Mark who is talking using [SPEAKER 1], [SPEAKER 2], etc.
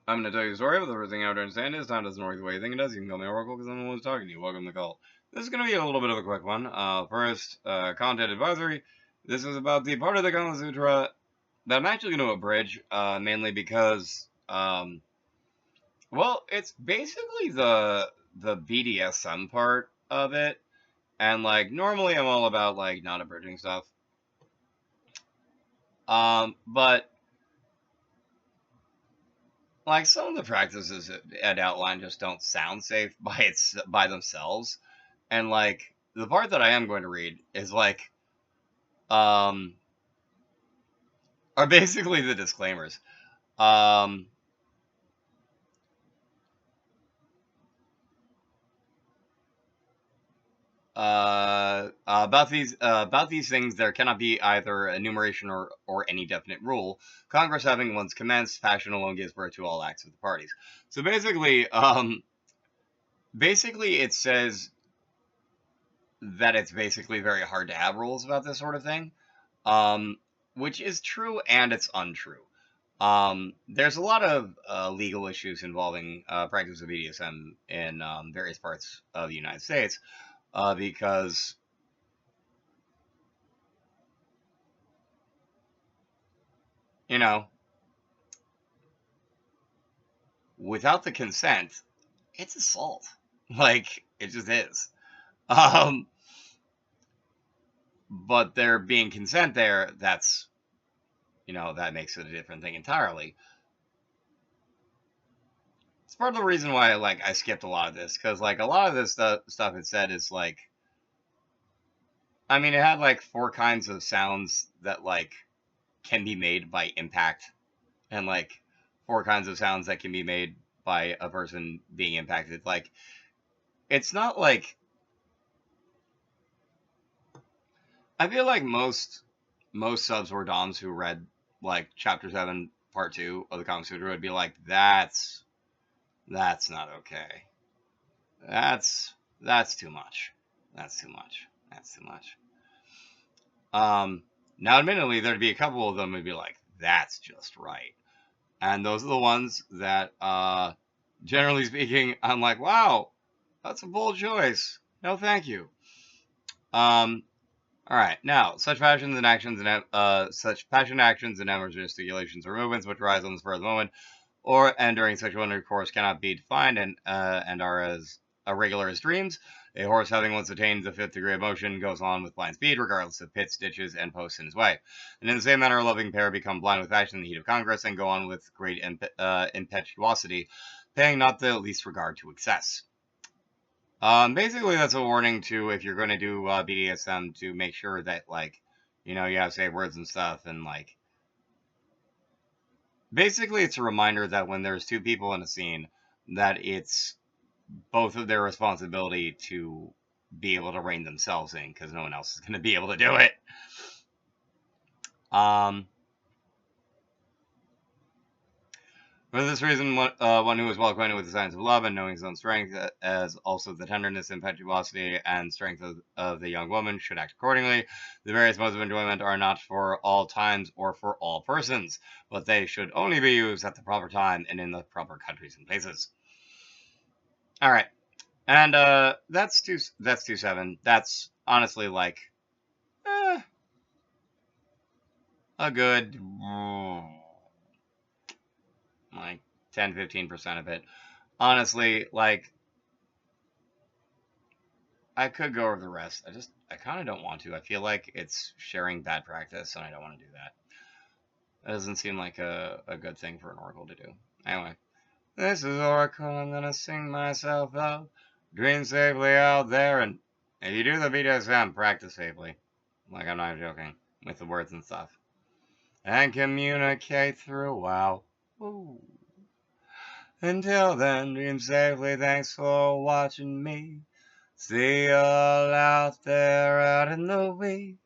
[SPEAKER 1] I'm going to tell you a story, but the first thing I have to understand is time doesn't work the way you think it does. You can call me Oracle because I'm the one who's talking to you. Welcome to the call. This is going to be a little bit of a quick one. First, content advisory. This is about the part of the Kama Sutra that I'm actually going to abridge, mainly because, well, it's basically the BDSM part of it, and like normally I'm all about like not abridging stuff, but like some of the practices at outline just don't sound safe by themselves, and like the part that I am going to read is like um are basically the disclaimers. Um, about these things, there cannot be either enumeration or any definite rule. Congress having once commenced, passion alone gives birth to all acts of the parties. So basically, it says that it's basically very hard to have rules about this sort of thing, um, which is true and it's untrue. There's a lot of legal issues involving practice of BDSM in various parts of the United States because, you know, without the consent, it's assault. Like, it just is. Um, but there being consent there, that makes it a different thing entirely. It's part of the reason why, like, I skipped a lot of this, because, like, a lot of this stuff it said is, like, I mean, it had, like, 4 kinds of sounds that, like, can be made by impact, and, like, 4 kinds of sounds that can be made by a person being impacted. Like, it's not like, I feel like most subs or doms who read like chapter 7 part 2 of the Kama Sutra would be like, that's not okay. That's too much. That's too much. That's too much. Now admittedly there'd be a couple of them who'd be like, that's just right. And those are the ones that generally speaking I'm like, wow, that's a bold choice. No thank you. Um All right. Now, such passion actions and efforts, gesticulations, or movements which arise on the spur of the moment or and during sexual intercourse cannot be defined and are as irregular as dreams. A horse having once attained the 5th degree of motion goes on with blind speed, regardless of pits, ditches, and posts in his way. And in the same manner, a loving pair become blind with passion in the heat of congress and go on with great impetuosity, paying not the least regard to excess. Basically, that's a warning to if you're going to do BDSM to make sure that like, you have safe words and stuff, and like, basically, it's a reminder that when there's 2 people in a scene, that it's both of their responsibility to be able to rein themselves in because no one else is going to be able to do it. Um, For this reason, one who is well acquainted with the science of love and knowing his own strength, as also the tenderness, impetuosity, and strength of the young woman, should act accordingly. The various modes of enjoyment are not for all times or for all persons, but they should only be used at the proper time and in the proper countries and places. All right, and that's 2.7. That's honestly like a good like 10-15% of it. Honestly, like I could go over the rest. I kind of don't want to. I feel like it's sharing bad practice, and I don't want to do that. That doesn't seem like a good thing for an oracle to do. Anyway, this is Oracle. I'm gonna sing myself out. Dream safely out there, and if you do the BDSM, practice safely. Like I'm not joking with the words and stuff, and communicate throughout. Ooh. Until then, dream safely. Thanks for watching me. See you all out there out in the way.